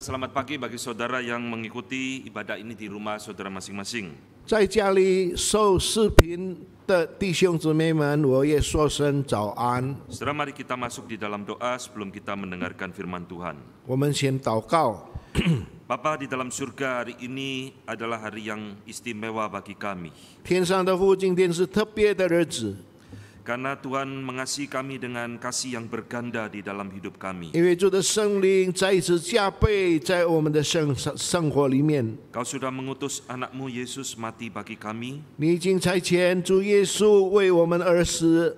Selamat pagi bagi saudara yang mengikuti ibadah ini di rumah saudara masing-masing. 在家里收视频的弟兄姊妹们，我也说声早安。 Saudara, mari kita masuk di dalam doa sebelum kita mendengarkan firman Tuhan. 我们先祷告。 Bapa di dalam surga, hari ini adalah hari yang istimewa bagi kami. 天上的父，今天是特别的日子， Karena Tuhan mengasihi kami dengan kasih yang berganda di dalam hidup kami. 因为主的圣灵再一次加倍在我们的生活里面。 Kau sudah mengutus anakmu Yesus mati bagi kami, 你已经差遣主耶稣为我们而死，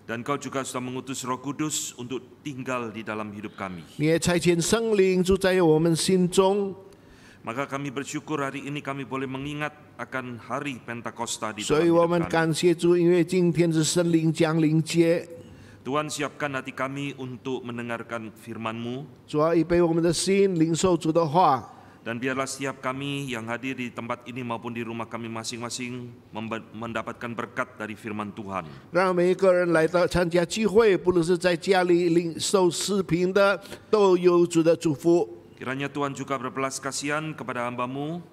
dan Kau juga sudah mengutus Roh Kudus untuk tinggal di dalam hidup kami. 你也差遣圣灵住在我们心中。 Maka kami bersyukur hari ini kami boleh mengingat akan hari Pentakosta di 所 dalam 以我 hidup 们 kami. 感谢主，因为今天是圣灵降临节。 Tuhan, siapkan hati kami untuk mendengarkan firman-Mu, 主要预备我们的心，领受主的话。 dan biarlah setiap kami yang hadir di tempat ini maupun di rumah kami masing-masing mendapatkan berkat dari firman Tuhan. 让每一个人来到参加聚会，不论是在家里领受视频的，都有主的祝福。 Kiranya Tuhan juga berbelas kasihan kepada hamba-Mu,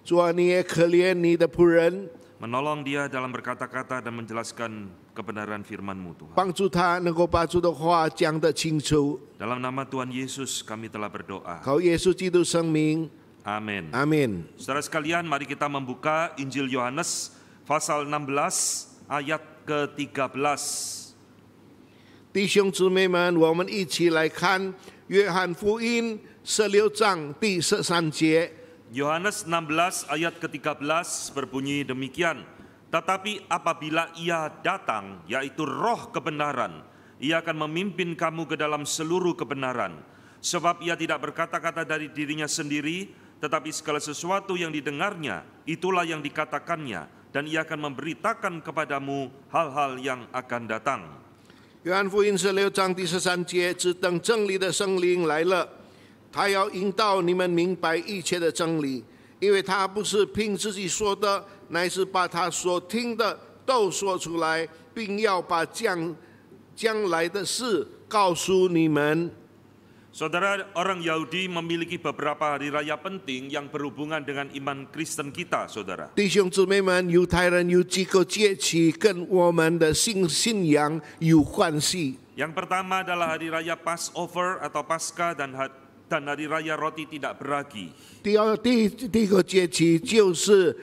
主啊，你也可怜你的仆人， menolong dia dalam berkata-kata dan menjelaskan kebenaran firman-Mu, Tuhan. 帮助他能够把主的话讲得清楚。 Dalam nama Tuhan Yesus kami telah berdoa. 靠耶稣基督圣名， Amin. 阿门。 Saudara sekalian, mari kita membuka Injil Yohanes pasal 16 ayat ke-13. 弟兄姊妹们，我们一起来看约翰福音16章第13节。 Yohanes 16 ayat ke-13 berbunyi demikian. Tetapi apabila ia datang, yaitu roh kebenaran, ia akan memimpin kamu ke dalam seluruh kebenaran. Sebab ia tidak berkata-kata dari dirinya sendiri, tetapi segala sesuatu yang didengarnya, itulah yang dikatakannya. Dan ia akan memberitakan kepadamu hal-hal yang akan datang. 约翰福音16章第13节，只等真理的圣灵来了，他要引导你们明白一切的真理，因为他不是凭自己说的，乃是把他所听的都说出来，并要把将来的事告诉你们。 Saudara, orang Yahudi memiliki beberapa hari raya penting yang berhubungan dengan iman Kristen kita, saudara. 弟兄姊妹们，犹太人有几个节期跟我们的信仰有关系。 Yang pertama adalah hari raya Passover atau Paskah dan hari raya roti tidak beragi. 第一个节期就是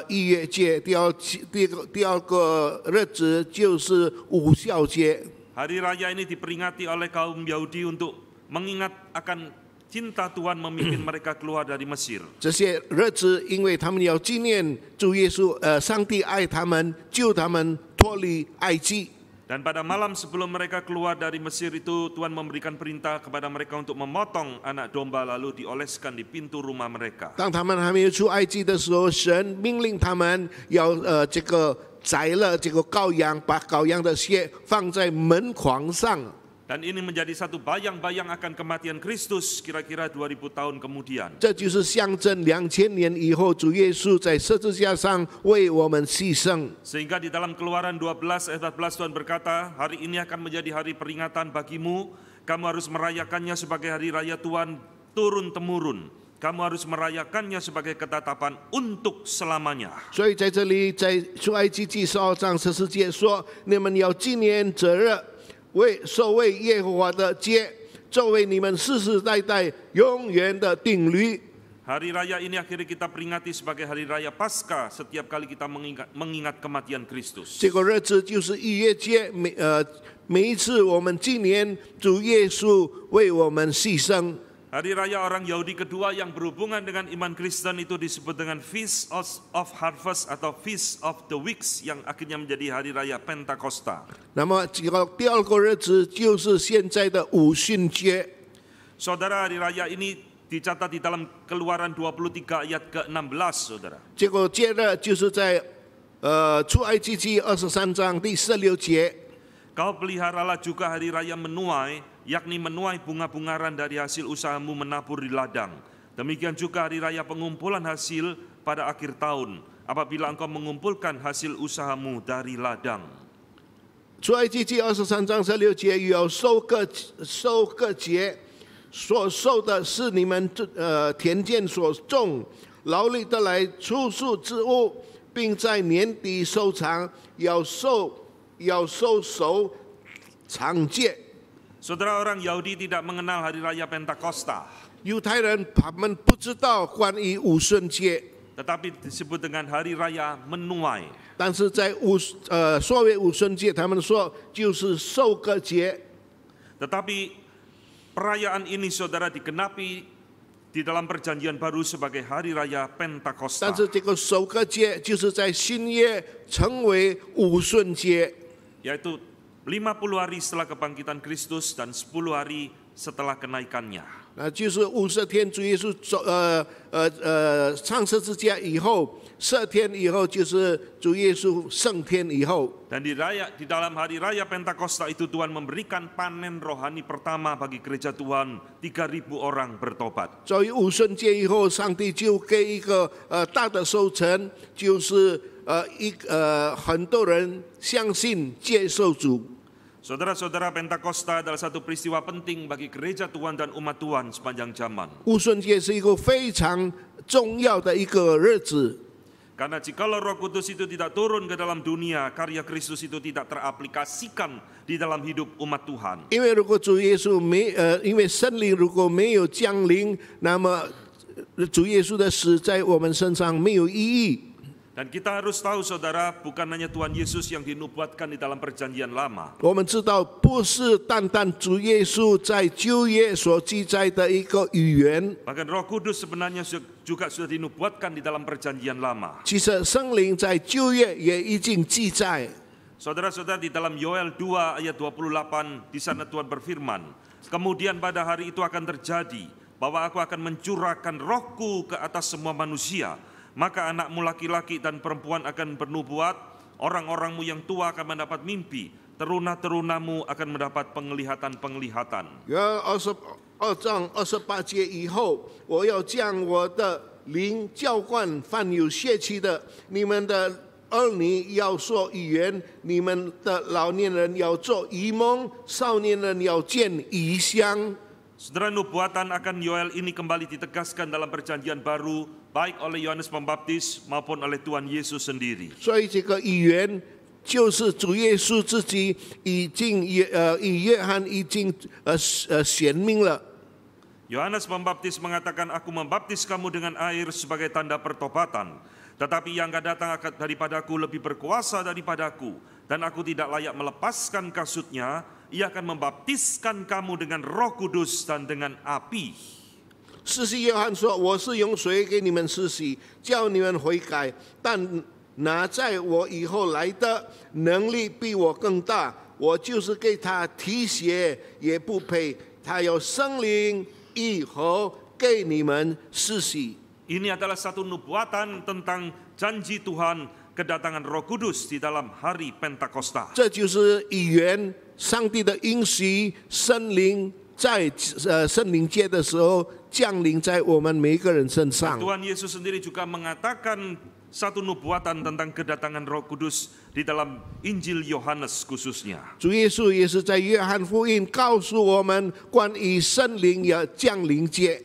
逾越节，第二个日子就是五酵节。 Hari raya ini diperingati oleh kaum Yahudi untuk mengingat akan cinta Tuhan memimpin mereka keluar dari Mesir. 这些日子，因为他们要纪念主耶稣，上帝爱他们，救他们脱离埃及。 Dan pada malam sebelum mereka keluar dari Mesir itu, Tuhan memberikan perintah kepada mereka untuk memotong anak domba lalu dioleskan di pintu rumah mereka. 当他们还没有出埃及的时候，神命令他们要这个宰了这个羔羊，把羔羊的血放在门框上。 Dan ini menjadi satu bayang-bayang akan kematian Kristus kira-kira 2000 tahun kemudian. 这就是象征2000年以后，主耶稣在十字架上为我们牺牲。 Sehingga di dalam Keluaran 12 ayat 14 Tuhan berkata, hari ini akan menjadi hari peringatan bagimu. Kamu harus merayakannya sebagai hari raya Tuhan turun-temurun. Kamu harus merayakannya sebagai ketetapan untuk selamanya. 所以在这里，在出埃及记12章14节说：“你们要纪念这日。” 守卫耶和华的节，作为你们世世代代永远的定律。 Hari raya ini akhirnya kita peringati sebagai hari raya Paskah setiap kali kita mengingat kematian Kristus. 这个日子就是逾越节，每一次我们纪念主耶稣为我们牺牲。 Hari raya orang Yahudi kedua yang berhubungan dengan iman Kristen itu disebut dengan Feast of Harvest atau Feast of the Weeks yang akhirnya menjadi hari raya Pentakosta. 那么这个第二个日子就是现在的五旬节。 Saudara, hari raya ini dicatat di dalam Keluaran 23 ayat ke-16, saudara. 这个节日就是在出埃及记23章第16节。 Kau peliharalah juga hari raya menuai, yakni menuai bunga-bungaran dari hasil usahamu menabur di ladang. Demikian juga hari raya pengumpulan hasil pada akhir tahun, apabila engkau mengumpulkan hasil usahamu dari ladang. 出埃及记23章16节有收割节，所受的是你们田间所种，劳力得来出数之物，并在年底收藏，要收熟常戒。 Saudara, orang Yahudi tidak mengenal hari raya Pentakosta, 犹太人他们不知道关于五旬节， tetapi disebut dengan hari raya menuai. 但是在所谓五旬节，他们说就是收割节。 Tetapi perayaan ini saudara digenapi di dalam perjanjian baru sebagai hari raya Pentakosta. 但是这个收割节就是在新约成为五旬节， Yaitu 50 hari setelah kebangkitan Kristus dan 10 hari setelah kenaikannya. 就是50天主耶稣上十字架以后，10天以后就是主耶稣升天以后。 Dan di dalam hari raya Pentakosta itu Tuhan memberikan panen rohani pertama bagi gereja Tuhan, 3.000 orang bertobat. 所以五旬节以后，上帝就给一个大的收成，就是很多人相信接受主。 Saudara-saudara, Pentakosta adalah satu peristiwa penting bagi gereja Tuhan dan umat Tuhan sepanjang zaman. 五旬节是一个非常重要的一个日子， Karena jikalau Roh Kudus itu tidak turun ke dalam dunia, karya Kristus itu tidak teraplikasikan di dalam hidup umat Tuhan. 因为如果主耶稣因为圣灵如果没有降临，那么主耶稣的死在我们身上没有意义。 Dan kita harus tahu saudara, bukan hanya Tuhan Yesus yang dinubuatkan di dalam perjanjian lama. 我们知道，不是单单主耶稣在旧约所记载的一个语言， Bahkan Roh Kudus sebenarnya juga sudah dinubuatkan di dalam perjanjian lama. 其实圣灵在旧约也已经记载。 Saudara-saudara, di dalam Yoel 2 ayat 28, di sana Tuhan berfirman, kemudian pada hari itu akan terjadi, bahwa aku akan mencurahkan rohku ke atas semua manusia. Maka anakmu laki-laki dan perempuan akan bernubuat, orang-orangmu yang tua akan mendapat mimpi, teruna-terunamu akan mendapat penglihatan-penglihatan. 约22章28节以后，我要将我的灵浇灌凡有血气的，你们的儿女要说语言，你们的老年人要做异梦，少年人要见异象。 Saudara, nubuatan akan Yoel ini kembali ditegaskan dalam perjanjian baru, baik oleh Yohanes Pembaptis maupun oleh Tuhan Yesus sendiri. 所以这个语言就是主耶稣自己已经以约翰已经显明了。 Yohanes Pembaptis mengatakan, aku membaptis kamu dengan air sebagai tanda pertobatan, tetapi yang akan datang daripadaku lebih berkuasa daripadaku, dan aku tidak layak melepaskan kasutnya. Ia akan membaptiskan kamu dengan Roh Kudus dan dengan api. 施洗约翰说：“我是用水给你们施洗，叫你们悔改。但拿在我以后来的能力比我更大，我就是给他提鞋也不配。他有圣灵以后给你们施洗。” Ini adalah satu nubuatan tentang janji Tuhan kedatangan Roh Kudus di dalam hari Pentakosta. 这就是语言，上帝的应许，圣灵在圣灵节的时候降临在我们每一个人身上。 Tuhan Yesus sendiri juga mengatakan satu nubuatan tentang kedatangan Roh Kudus di dalam Injil Yohanes khususnya. 主耶稣也是在约翰福音告诉我们关于圣灵要降临节。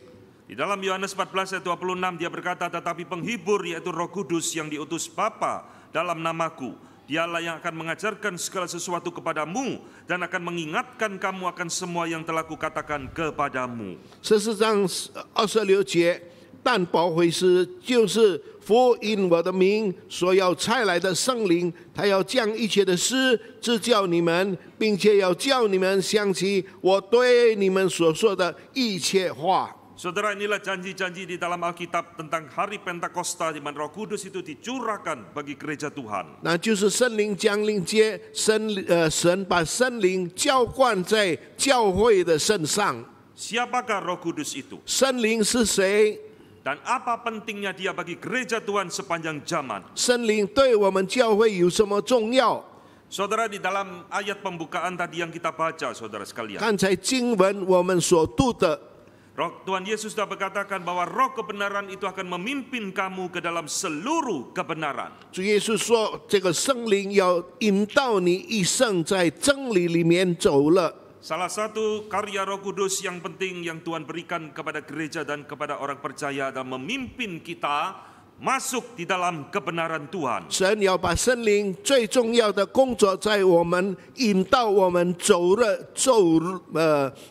Di dalam Yohanes 14 ayat 26 dia berkata, tetapi penghibur yaitu Roh Kudus yang diutus Bapa dalam namaku, dialah yang akan mengajarkan segala sesuatu kepadamu dan akan mengingatkan kamu akan semua yang telah kukatakan kepadamu. 14章26节，但保惠师就是福音我的名所要差来的圣灵，他要将一切的事指教你们，并且要叫你们想起我对你们所说的一切话。 Saudara, inilah janji-janji di dalam Alkitab tentang hari Pentakosta di mana Roh Kudus itu dicurahkan bagi gereja Tuhan. 那就是圣灵降临节，神把圣灵浇灌在教会的身上。 Siapakah Roh Kudus itu? 圣灵是谁？ Dan apa pentingnya dia bagi gereja Tuhan sepanjang zaman? 圣灵对我们教会有什么重要？ Saudara, di dalam ayat pembukaan tadi yang kita baca, saudara sekalian. 刚才经文我们所读的。 Tuhan Yesus sudah berkatakan bahwa roh kebenaran itu akan memimpin kamu ke dalam seluruh kebenaran. 主耶稣说：“这个圣灵要引导你一生在真理里面走了。” salah satu karya Roh Kudus yang penting yang Tuhan berikan kepada gereja dan kepada orang percaya adalah memimpin kita masuk di dalam kebenaran Tuhan. 神要把圣灵最重要的工作在我们引导我们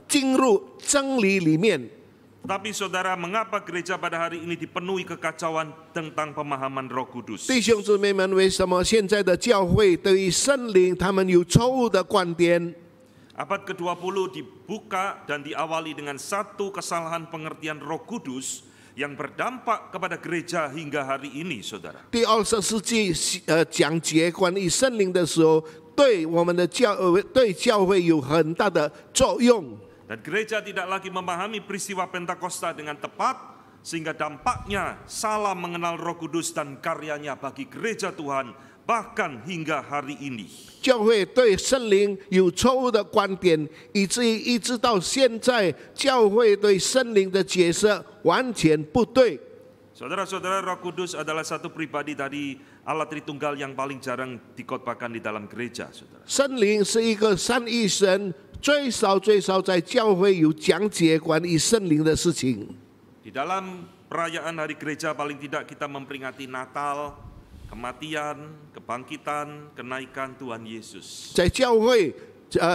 进入真理里面。 Tapi saudara, mengapa gereja pada hari ini dipenuhi kekacauan tentang pemahaman Roh Kudus? 弟兄姊妹们，为什么现在的教会对于圣灵他们有错误的观点？ Abad ke-20 dibuka dan diawali dengan satu kesalahan pengertian Roh Kudus yang berdampak kepada gereja hingga hari ini, saudara. 第20世纪讲解关于圣灵的时候，对教会有很大的作用。 Dan gereja tidak lagi memahami peristiwa Pentakosta dengan tepat, sehingga dampaknya salah mengenal Roh Kudus dan karyanya bagi gereja Tuhan, bahkan hingga hari ini. 教会对圣灵有错误的观点，以至于一直到现在，教会对圣灵的解释完全不对。 Saudara-saudara, Roh Kudus adalah satu pribadi dari Allah Tritunggal yang paling jarang dikotbahkan di dalam gereja, saudara. 圣灵是一个三一神，最少在教会有讲解关于圣灵的事情。 Di dalam perayaan hari gereja paling tidak kita memperingati Natal, kematian, kebangkitan, kenaikan Tuhan Yesus. 在教会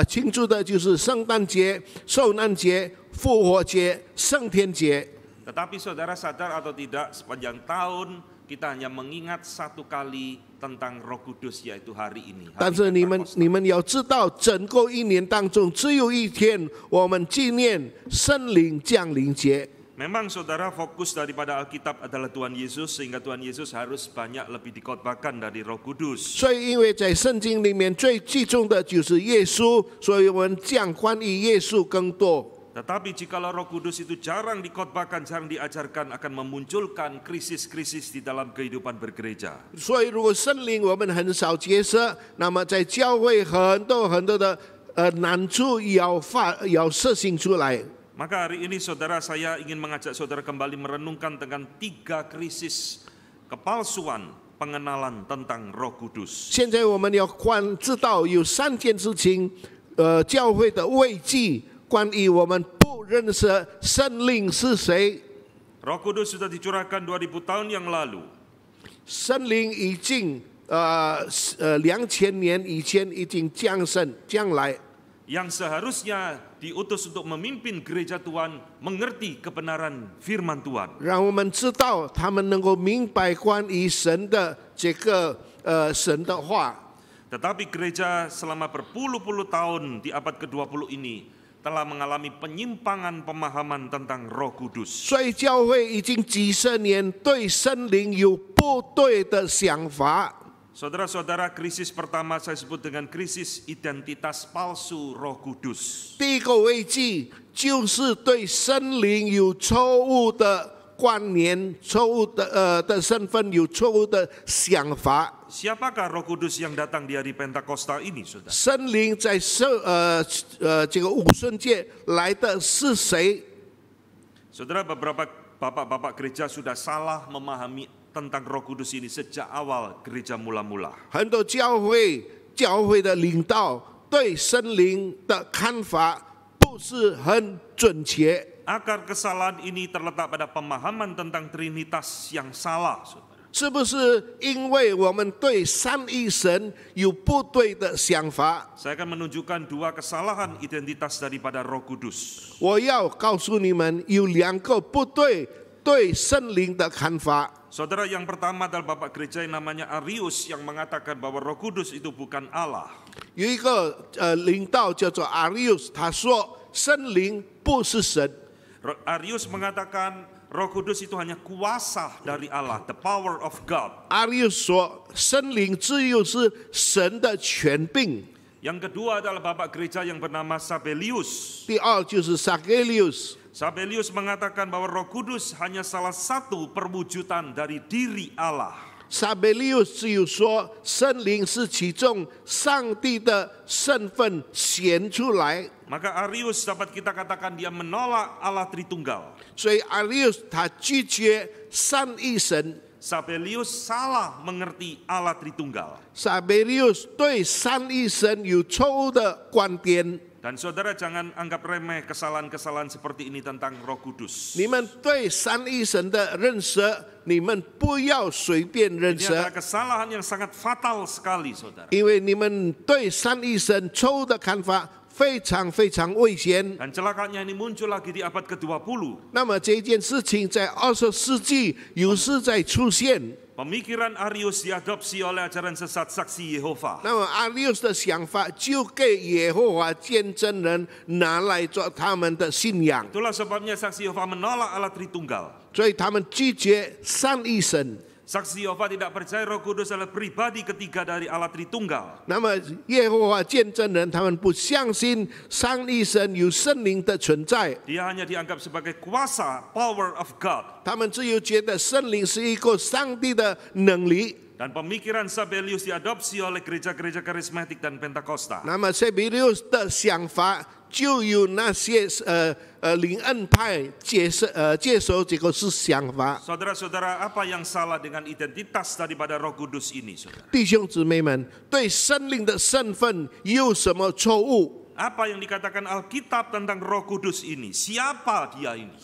庆祝的就是圣诞节、受难节、复活节、升天节。 Tetapi saudara sadar atau tidak, sepanjang tahun kita hanya mengingat satu kali tentang Roh Kudus, yaitu hari ini. 但是你们要知道，整个一年当中只有一天，我们纪念圣灵降临节。 Memang saudara, fokus daripada Alkitab adalah Tuhan Yesus, sehingga Tuhan Yesus harus banyak lebih dikotbahkan dari Roh Kudus. 所以，因为在圣经里面最集中的就是耶稣，所以我们讲关于耶稣更多。 Tetapi jikalau Roh Kudus itu jarang dikotbahkan, jarang diajarkan, akan memunculkan krisis-krisis di dalam kehidupan bergereja. 所以，如果圣灵我们很少接受，那么在教会很多的难处要设行出来。 Maka hari ini saudara, saya ingin mengajak saudara kembali merenungkan tentang 3 krisis kepalsuan pengenalan tentang Roh Kudus. 现在我们要知道有3件事情，教会的危机。 关于我们不认识圣灵是谁， Roh Kudus sudah dicurahkan 2000 tahun yang lalu. 圣灵已经2000年以前已经降来， Yang seharusnya diutus untuk memimpin gereja Tuhan mengerti kebenaran firman Tuhan. 让我们知道他们能够明白关于神的这个神的话。 Tetapi gereja selama berpuluh-puluh tahun di abad ke-20 ini telah mengalami penyimpangan pemahaman tentang Roh Kudus. 所以教会已经几十年对圣灵有不对的想法。 Saudara-saudara, krisis pertama saya sebut dengan krisis identitas palsu Roh Kudus. 第一个危机就是对圣灵有错误的观念、错误的身份、有错误的想法。 Siapakah Roh Kudus yang datang di hari Pentakosta ini, saudara? 圣灵在这个五旬节来的是谁？ Saudara, beberapa bapak-bapak gereja sudah salah memahami tentang Roh Kudus ini sejak awal gereja mula-mula. 很多教会的领导对圣灵的看法不是很准确。 Akar kesalahan ini terletak pada pemahaman tentang Trinitas yang salah, saudara. 是不是因为我们对三一神有不对的想法？ Saya akan menunjukkan 2 kesalahan identitas daripada Roh Kudus. 我要告诉你们，有2个不对圣灵的看法。 Saudara, yang pertama adalah bapak gereja yang namanya Arius yang mengatakan bahwa Roh Kudus itu bukan Allah. 有一个领导叫做 Arius， 他说圣灵不是神。 Arius mengatakan Roh Kudus itu hanya kuasa dari Allah, the power of God. Arius 说圣灵只有是神的权柄。 Yang kedua adalah bapak gereja yang bernama Sabellius. 第二就是 Sabellius。 Sabellius mengatakan bahwa Roh Kudus hanya salah satu perwujudan dari diri Allah. Sabellius 只有说圣灵是其中上帝的身份显出来。 Maka Arius dapat kita katakan dia menolak Allah Tritunggal. 所以 Arius 他拒绝三一神。 Sabellius salah mengerti Allah Tritunggal. Sabellius 对三一神有错误的观点。Dan saudara jangan anggap remeh kesalahan-kesalahan seperti ini tentang Roh Kudus. 你们对三一神的认识，你们不要随便认 Ini 识， adalah kesalahan yang sangat fatal sekali, saudara. 因为你们对三一神错误的看法非常非常危险。 Dan celakanya ini muncul lagi di abad ke-20. 那么这件事情在20世纪有时在出现。 Pemikiran Arius diadopsi oleh ajaran sesat saksi Yehova. 那么阿利乌斯的想法就给耶和华见证人拿来做他们的信仰， Itulah sebabnya saksi Yehova menolak Allah Tritunggal. 所以他们拒绝三一神。 Saksi Yehova tidak percaya Roh Kudus adalah pribadi ketiga dari Allah Tritunggal. 那么耶和华见证人他们不相信三一神有圣灵的存在， Dia hanya dianggap sebagai kuasa, power of God. 他们只有觉得圣灵是一个上帝的能力。 Dan pemikiran Sabellius diadopsi oleh gereja-gereja karismatik dan Pentakosta. 那么塞比留斯的想法就有那些灵恩派接受这个是想法。 Saudara-saudara, apa yang salah dengan identitas daripada Roh Kudus ini, saudara? 弟兄姊妹们，对圣灵的身份有什么错误？ Apa yang dikatakan Alkitab tentang Roh Kudus ini? Siapa dia ini?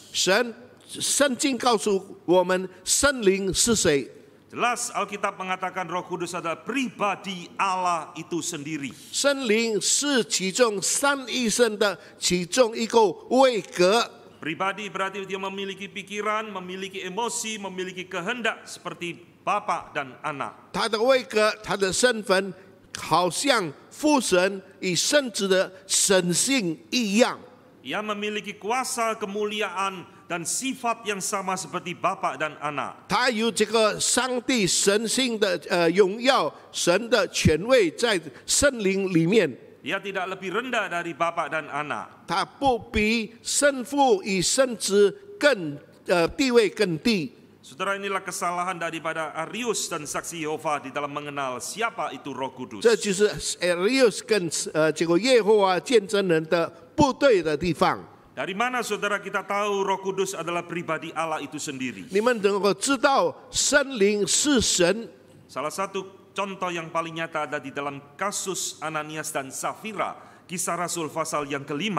圣经告诉我们，圣灵是谁？ Jelas Alkitab mengatakan Roh Kudus adalah pribadi Allah itu sendiri. 圣灵是其中三一神的其中一个位格。 Pribadi berarti dia memiliki pikiran, memiliki emosi, memiliki kehendak seperti Bapa dan Anak. 他的位格，他的身份，好像父神与圣子的神性一样。 Ia memiliki kuasa, kemuliaan, dan sifat yang sama seperti Bapa dan Anak. 他有这个上帝神性的荣耀，神的权位在圣灵里面。 Ia tidak lebih rendah dari Bapa dan Anak. 他不比圣父与圣子更地位更低。 Saudara, inilah kesalahan daripada Arius dan saksi Yehova di dalam mengenal siapa itu Roh Kudus. 这就是 Arius 跟这个耶和华见证人的不对的地方。 Dari mana saudara kita tahu Roh Kudus adalah pribadi Allah itu sendiri? 你们能够知道圣灵是神。 Salah satu contoh yang paling nyata ada di dalam kasus Ananias dan Safira, Kisah Rasul pasal yang ke-5.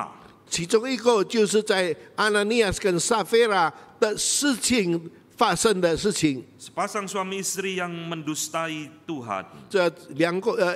其中一个就是在阿拿尼亚斯跟撒菲拉的事情发生的事情。 Sepasang suami istri yang mendustai Tuhan. 这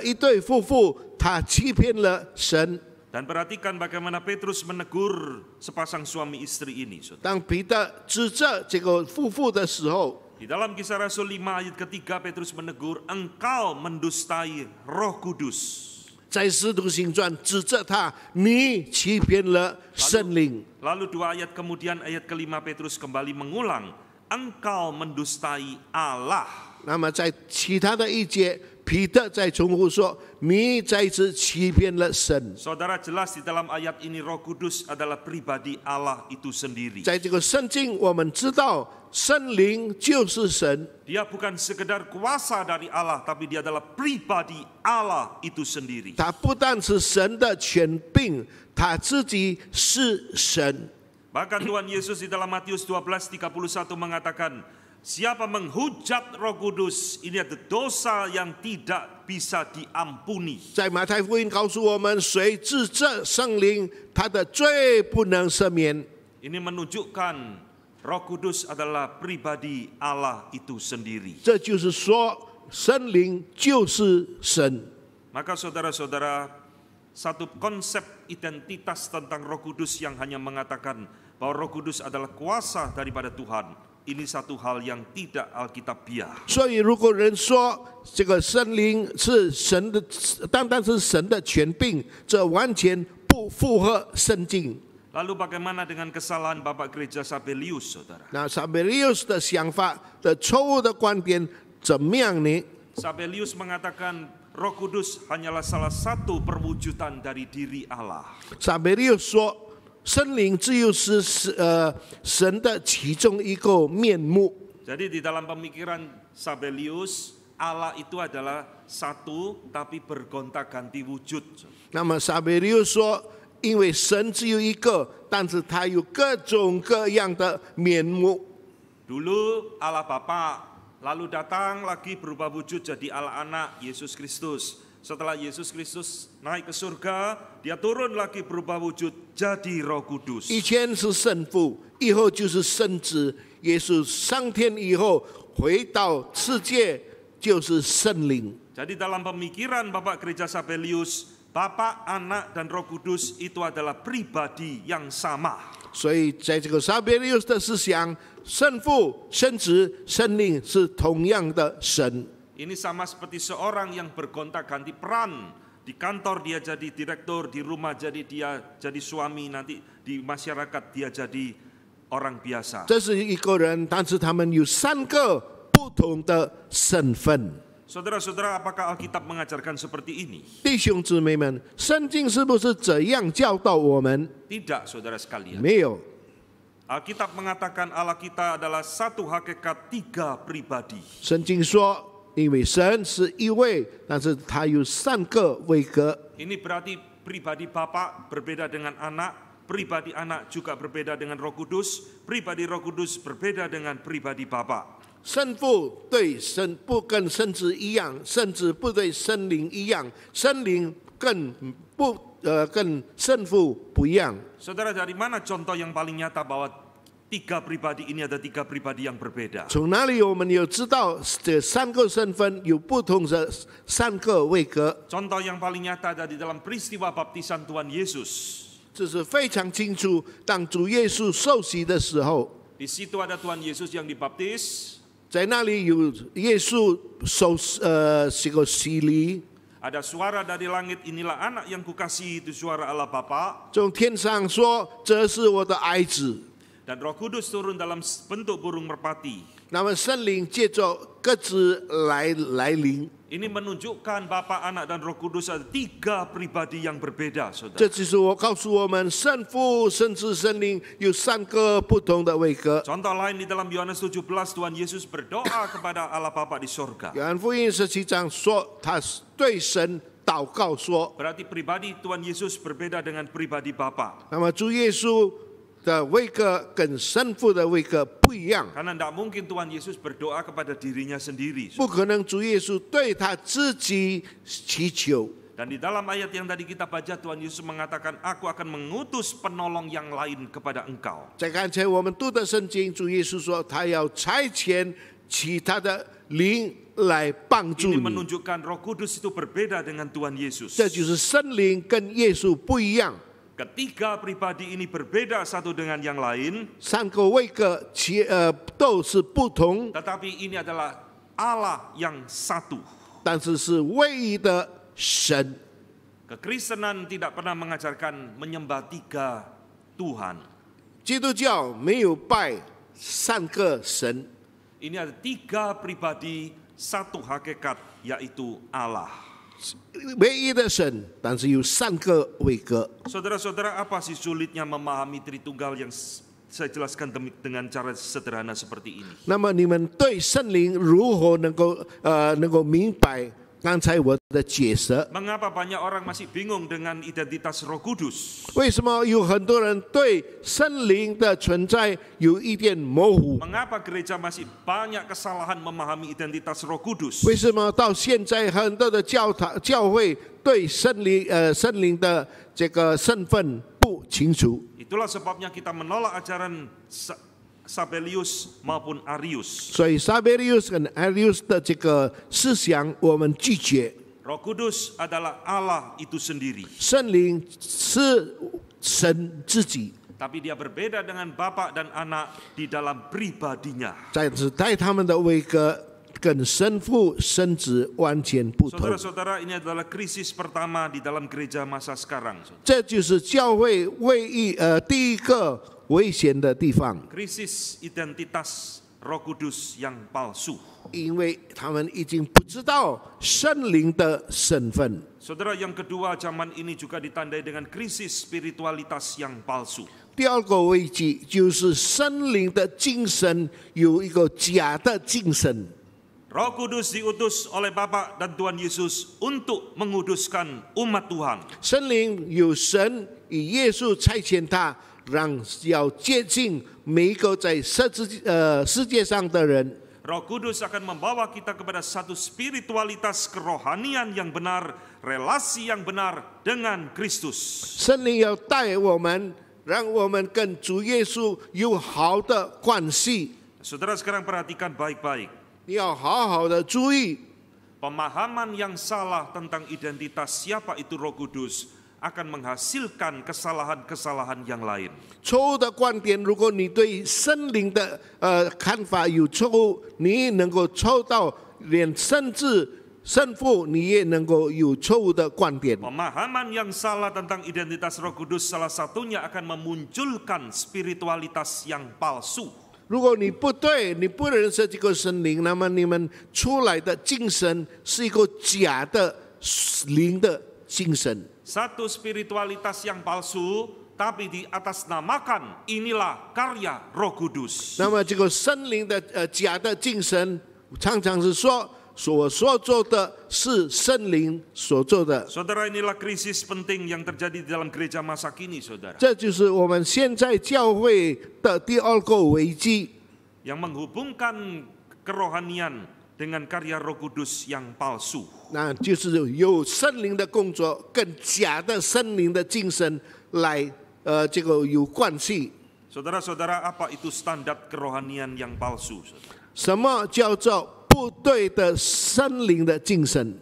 一对夫妇，他欺骗了神。 Dan perhatikan bagaimana Petrus menegur sepasang suami istri ini. Saudara. 当彼得指责这个夫妇的时候， Di dalam Kisah Rasul 5 ayat ketiga Petrus menegur, engkau mendustai Roh Kudus. 在使徒行传指责他，你欺骗了圣灵。 Lalu 2 ayat kemudian ayat ke-5 Petrus kembali mengulang, engkau mendustai Allah. 那么在其他的一节，彼得再重复说：“你再次欺骗了神。” Saudara, jelas di dalam ayat ini Roh Kudus adalah pribadi Allah itu sendiri. 在这个圣经，我们知道圣灵就是神， Dia bukan sekedar kuasa dari Allah, tapi dia adalah pribadi Allah itu sendiri. 他不但是神的权柄，他自己是神。 Bahkan Tuhan Yesus di dalam Matius 12:31 mengatakan, siapa menghujat Roh Kudus, ini ada dosa yang tidak bisa diampuni. 在马太福音告诉我们，谁指责圣灵，他的罪不能赦免。 Ini menunjukkan Roh Kudus adalah pribadi Allah itu sendiri. 这就是说，圣灵就是神。 Maka saudara-saudara, satu konsep identitas tentang Roh Kudus yang hanya mengatakan bahwa Roh Kudus adalah kuasa daripada Tuhan, ini satu hal yang tidak alkitabiah. 所以，如果人说这个圣灵是神的，单单是神的权柄，这完全不符合圣经。 Lalu bagaimana dengan kesalahan Bapak Gereja Sabellius, saudara? 那撒贝利乌斯的想法的错误的观点怎么样呢？ Sabellius mengatakan Roh Kudus hanyalah salah satu perwujudan dari diri Allah. 撒贝利乌斯说，圣灵只有是神的其中一个面目。 Jadi di dalam pemikiran Sabellius, Allah itu adalah satu tapi bergonta-ganti wujud. 那么撒贝利乌斯说，因为神只有一个，但是他有各种各样的面目。 Dulu Allah Bapa, lalu datang lagi berubah wujud jadi Allah Anak, Yesus Kristus. Setelah Yesus Kristus naik ke surga, dia turun lagi berubah wujud jadi Roh Kudus. 以前是圣父，以后就是圣子。耶稣上天以后回到世界就是圣灵。 Jadi dalam pemikiran Bapak Gereja Sabelius, Bapa, Anak, dan Roh Kudus itu adalah pribadi yang sama. 所以在这个撒别利乌斯的思想，圣父、圣子、圣灵是同样的神。 Ini sama seperti seorang yang bergonta-ganti peran. Di kantor dia jadi direktur, di rumah jadi dia jadi suami, nanti di masyarakat dia jadi orang biasa. 这是一个人，但是他们有3个不同的身份。 Saudara-saudara, apakah Alkitab mengajarkan seperti ini? 弟兄姊妹们，圣经是不是这样教导我们？ Tidak, saudara sekalian. 没有。 Alkitab mengatakan Allah kita adalah satu hakikat 3 pribadi. 圣经说，因为神是一位，但是他有3个位格。 Ini berarti pribadi Bapa berbeda dengan Anak, pribadi Anak juga berbeda dengan Roh Kudus, pribadi Roh Kudus berbeda dengan pribadi Bapa. 圣父对圣不跟圣子一样，圣子不对圣灵一样，圣灵跟圣父不一样。 Saudara, dari mana contoh yang paling nyata bahwa 3 pribadi ini ada 3 pribadi yang berbeda? 从哪里我们有知道这3个身份有不同的3个位格？ Contoh yang paling nyata ada di dalam peristiwa baptisan Tuhan Yesus. 这是非常清楚。当主耶稣受洗的时候， Di situ ada Tuhan Yesus yang dibaptis, 在那里有耶稣这个洗礼， ada suara dari langit, inilah anak yang kukasihi, itu suara Allah Bapa. 从天上说：“这是我的爱子。” Dan Roh Kudus turun dalam bentuk burung merpati. 那么圣灵借着鸽子来临， Ini menunjukkan Bapa, Anak, dan Roh Kudus ada 3 pribadi yang berbeda, saudara. 这就是我告诉我们，圣父、圣子、圣灵有3个不同的位格。 Contoh lain di dalam Yohanes 17, Tuhan Yesus berdoa kepada Allah Bapa di sorga. 约翰福音17章说，他对神祷告说， Berarti pribadi Tuhan Yesus berbeda dengan pribadi Bapa. 那么主耶稣的位格跟圣父的位格不一样， Karena tidak mungkin Tuhan Yesus berdoa kepada dirinya sendiri. 不可能主耶稣对他自己祈求。 Dan di dalam ayat yang tadi kita baca, Tuhan Yesus mengatakan, aku akan mengutus penolong yang lain kepada engkau. 在刚才我们读的圣经，主耶稣说，他要差遣其他的灵来帮助 Ini 你。 menunjukkan Roh Kudus itu berbeda dengan Tuhan Yesus. 这就是圣灵跟耶稣不一样。 Ketiga pribadi ini berbeda satu dengan yang lain, 3个位格都是不同， tetapi ini adalah Allah yang satu. 但是是唯一的神。 Kekristenan tidak pernah mengajarkan menyembah 3 Tuhan. 基督教没有拜3个神， Ini ada 3 pribadi, 1 hakikat, yaitu Allah. 唯一的神，但是有3个位格。 Saudara-saudara, apa sih sulitnya memahami Tritunggal yang saya jelaskan dengan cara sederhana seperti ini? 那么你们对圣灵如何能够明白刚才我的解释？ Mengapa banyak orang masih bingung dengan identitas Roh Kudus? 为什么有很多人对圣灵的存在有一点模糊？ Mengapa gereja masih banyak kesalahan memahami identitas Roh Kudus? 为什么到现在很多的教会对圣灵的这个身份不清楚？ Itulah sebabnya kita menolak ajaran Sabelius maupun Arius. 所以撒别利乌斯跟 Arius 的这个思想我们拒绝。 Roh Kudus adalah Allah itu sendiri. 圣灵是神自己， Tapi dia berbeda dengan Bapa dan Anak di dalam pribadinya. 但是在他们的位格跟圣父、圣子完全不同。 Saudara-saudara, ini adalah krisis pertama di dalam gereja masa sekarang. 这就是教会第一个危险的地方， Krisis identitas Roh Kudus yang palsu. 因为他们已经不知道圣灵的身份。 Saudara, yang kedua, zaman ini juga ditandai dengan krisis spiritualitas yang palsu. 第二个危机就是圣灵的精神有一个假的精神。 Roh Kudus diutus oleh Bapa dan Tuhan Yesus untuk menguduskan umat Tuhan. 圣灵有神以耶稣差遣他，要接近每一个在世界上的人。Roh Kudus akan membawa kita kepada satu spiritualitas kerohanian yang benar, relasi yang benar dengan Kristus. 圣灵要带我们，让我们跟主耶稣有好的关系。 Saudara sekarang perhatikan baik-baik. 你要好好的注意， Pemahaman yang salah tentang identitas siapa itu Roh Kudus akan menghasilkan kesalahan-kesalahan yang lain. 错误的观点，如果你对圣灵的看法有错误，你能够抽到连甚至圣父，你也能够有错误的观点。 Pemahaman yang salah tentang identitas Roh Kudus salah satunya akan memunculkan spiritualitas yang palsu. 如果你不对，你不认识这个圣灵，那么你们出来的精神是一个假的灵的精神。 Satu spiritualitas yang palsu, tapi di atas namakan inilah karya Roh Kudus. 那么这个圣灵的假的精神，常常是说我所做的是圣灵所做的。 Saudara, inilah krisis penting yang terjadi di dalam gereja masa kini, saudara. 这就是我们现在教会的第二个危机， Yang menghubungkan kerohanian dengan karya Roh Kudus yang palsu. 那就是有圣灵的工作跟假的圣灵的精神来这个有关系。 Saudara-saudara, apa itu standar kerohanian yang palsu? Saudara? 什么叫做不对的圣灵的精神？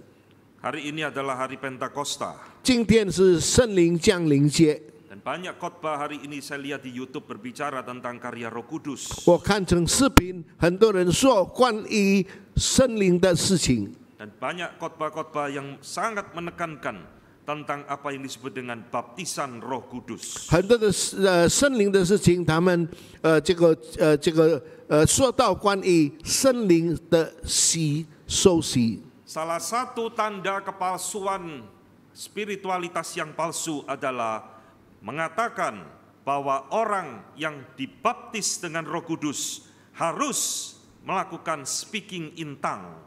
Hari ini adalah hari Pentakosta. 今天是圣灵降临节， Dan banyak khotbah hari ini saya lihat di YouTube berbicara tentang karya Roh Kudus. 我看成视频，很多人说关于圣灵的事情。 Dan banyak khotbah-khotbah yang sangat menekankan tentang apa yang disebut dengan baptisan Roh Kudus. 很多的圣灵的事情，他们说到关于圣灵的受洗。 Salah satu tanda kepalsuan spiritualitas yang palsu adalah mengatakan bahwa orang yang dibaptis dengan Roh Kudus harus melakukan speaking in tongue.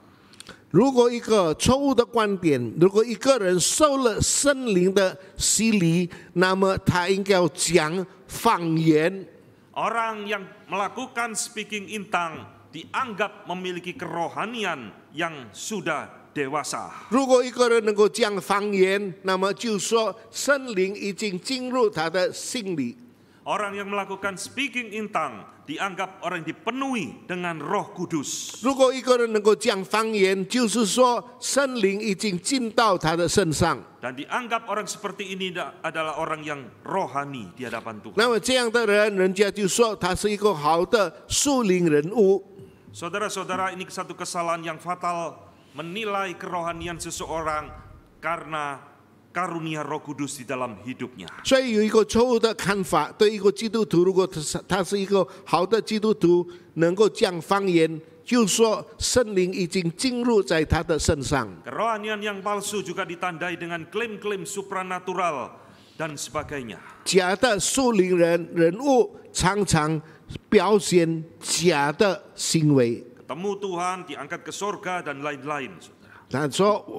如果一个错误的观点，如果一个人受了圣灵的洗礼，那么他应该要讲方言。 Orang yang melakukan speaking in tongue dianggap memiliki kerohanian yang sudah dewasa. 如果一个人能够讲方言，那么就说圣灵已经进入他的心里。 Orang yang melakukan speaking in tongue dianggap orang yang dipenuhi dengan Roh Kudus. 如果一个人能够讲方言，就是说圣灵已经进到他的身上。 Dan dianggap orang seperti ini adalah orang yang rohani di hadapan Tuhan. 那么这样的人，人家就说他是一个好的属灵人物。 Saudara-saudara, ini satu kesalahan yang fatal, menilai kerohanian seseorang karena karunia Roh Kudus di dalam hidupnya. 所以有一个错误的看法，对一个基督徒，如果他是一个好的基督徒，能够讲方言，就说圣灵已经进入在他的身上。 Kerohanian yang palsu juga ditandai dengan klaim-klaim supranatural dan sebagainya. 假的属灵人物常常表现假的行为。 Ketemu Tuhan, diangkat ke sorga dan lain-lain. Saudara.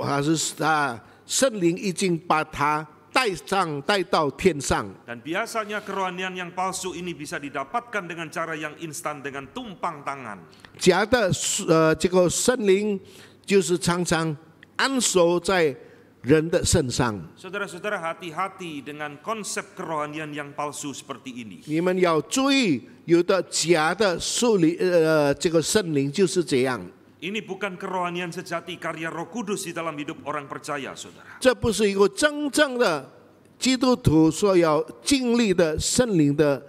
他说圣灵已经把他带到天上。 Dan biasanya kerohanian yang palsu ini bisa didapatkan dengan cara yang instan, dengan tumpang tangan. 假的这个圣灵就是常常安守在人的身上。 Saudara-saudara, hati-hati dengan konsep kerohanian yang palsu seperti ini. 你们要注意，有的假的属灵这个圣灵就是这样。 Ini bukan kerohanian sejati karya Roh Kudus di dalam hidup orang percaya, saudara. 这不是一个真正的基督徒所要经历的圣灵的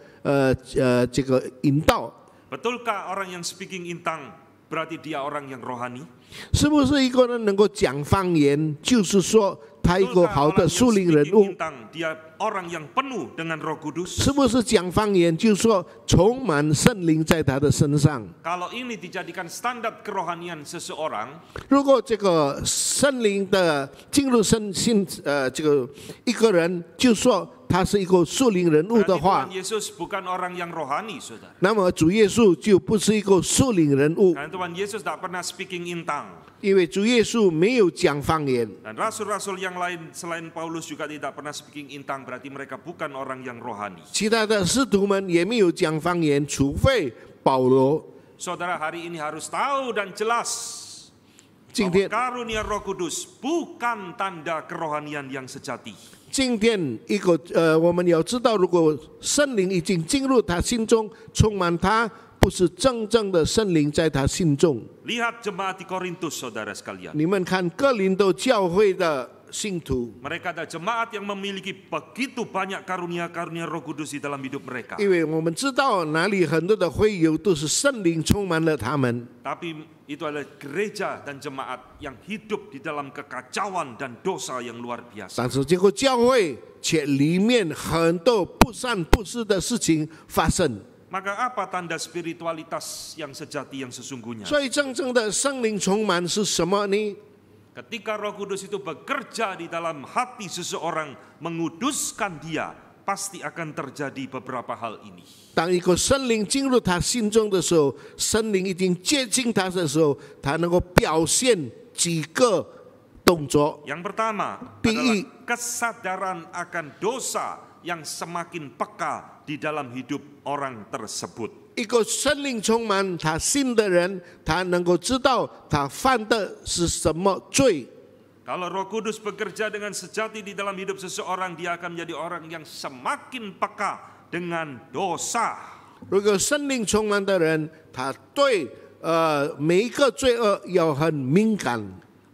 这个引导。 Betulkah orang yang speaking in tongue berarti dia orang yang rohani? 是不是一个人能够讲方言，就是说他一个好的属灵人物？ Dia orang yang penuh dengan Roh Kudus. 是不是讲方言，就是说充满圣灵在他的身上？ Kalau ini dijadikan standar kerohanian seseorang, 如果这个圣灵的进入这个一个人，就说他是一个属灵人物的 berarti 话 Tuhan， Yesus bukan orang yang rohani, saudara. 那么主耶稣就不是一个属灵人物， Karena Tuhan Yesus tidak pernah speaking in tongue. 因为主耶稣没有讲方言。 Dan rasul-rasul yang lain selain Paulus juga tidak pernah speaking in tongue, berarti mereka bukan orang yang rohani. 其他的使徒们也没有讲方言，除非保罗。saudara hari ini harus tahu dan jelas 今 bahwa 天 karunia Roh Kudus bukan tanda kerohanian yang sejati. 今天我们要知道，如果圣灵已经进入他心中，充满他，不是真正的圣灵在他心中。 Lihat jemaat di Korintus, saudara sekalian. 你们看哥林多教会的信徒， Mereka ada jemaat yang memiliki begitu banyak karunia-karunia Roh Kudus di dalam hidup mereka. 因为我们知道哪里很多的会友都是圣灵充满了他们。 Tapi itu adalah gereja dan jemaat yang hidup di dalam kekacauan dan dosa yang luar biasa. 但是结果教会却里面很多不善不实的事情发生。 Maka apa tanda spiritualitas yang sejati yang sesungguhnya? 所以真正的圣灵充满是什么呢？ Ketika Roh Kudus itu bekerja di dalam hati seseorang, menguduskan dia, pasti akan terjadi beberapa hal ini. 当一个圣灵进入他心中的时候，圣灵已经接近他的时候，他能够表现几个动作。 Yang pertama Tinggi. adalah kesadaran akan dosa yang semakin peka di dalam hidup orang tersebut. 一个圣灵充满他心的人，他能够知道他犯的是什么罪。 Kalau Roh Kudus bekerja dengan sejati di dalam hidup seseorang, dia akan menjadi orang yang semakin peka dengan dosa. 如果圣灵充满的人，他对每一个罪恶要很敏感。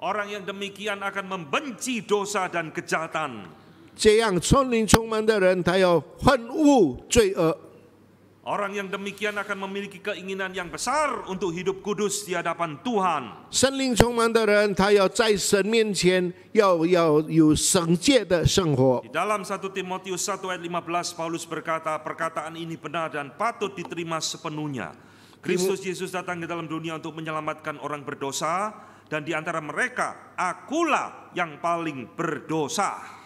Orang yang demikian akan membenci dosa dan kejahatan. 这样圣灵充满的人，他要恨恶罪恶。 Orang yang demikian akan memiliki keinginan yang besar untuk hidup kudus di hadapan Tuhan. 圣灵充满的人，他要在神面前要有圣洁的生活。 Di dalam 1 Timotius 1 ayat 15 Paulus berkata, perkataan ini benar dan patut diterima sepenuhnya. Kristus Yesus datang ke dalam dunia untuk menyelamatkan orang berdosa, dan di antara mereka akulah yang paling berdosa.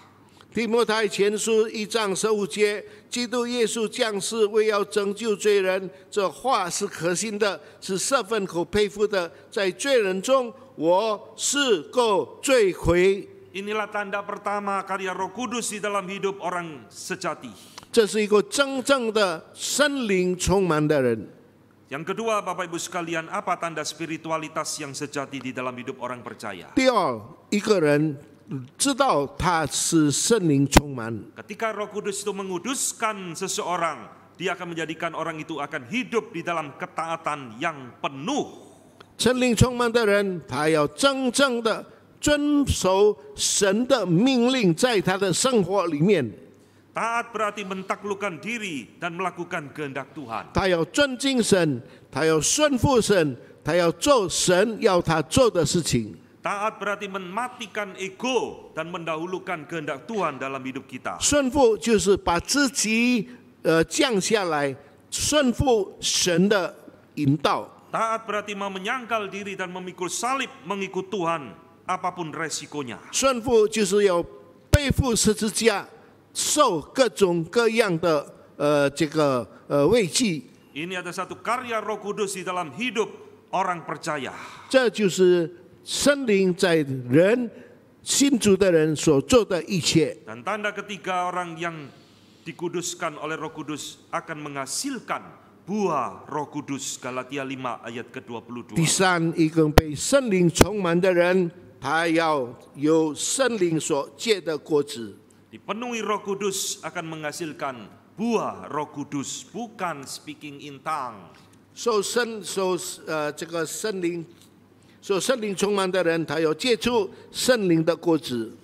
提摩太前书1章15节，基督耶稣降世为要拯救罪人，这话是可信的，是十分可佩服的。在罪人中，我是个罪魁。 Inilah tanda pertama karya Roh Kudus di dalam hidup orang sejati. 这是一个真正的圣灵充满的人。 Yang kedua, Bapak Ibu sekalian, apa tanda spiritualitas yang sejati di dalam hidup orang percaya? 第二，一个人知道他是圣灵充满。 Ketika Roh Kudus itu menguduskan seseorang, dia akan menjadikan orang itu akan hidup di dalam ketaatan yang penuh. 圣灵充满的人，他要真正的遵守神的命令，在他的生活里面。 Taat berarti mentaklukkan diri dan melakukan kehendak Tuhan. 他要尊敬神，他要顺服神，他要做神要他做的事情。 Taat berarti mematikan ego dan mendahulukan kehendak Tuhan dalam hidup kita. 顺服就是把自己降下来，顺服神的引导。 Taat berarti mau menyangkal diri dan memikul salib mengikut Tuhan, apapun resikonya. 顺服就是要背负十字架，受各种各样的慰藉。 Ini ada satu karya Roh Kudus di dalam hidup orang percaya. 这就是圣灵在人信主的人所做的一切。 Dan tanda ketiga, orang yang dikuduskan oleh Roh Kudus akan menghasilkan buah Roh Kudus. Galatia 5 ayat 第 ke-22. 三，一个被圣灵充满的人，他要有圣灵所结的果子。 Dipenuhi Roh Kudus akan menghasilkan buah Roh Kudus, bukan speaking in tongue. 受圣灵充满的人，他要结出圣灵的果子。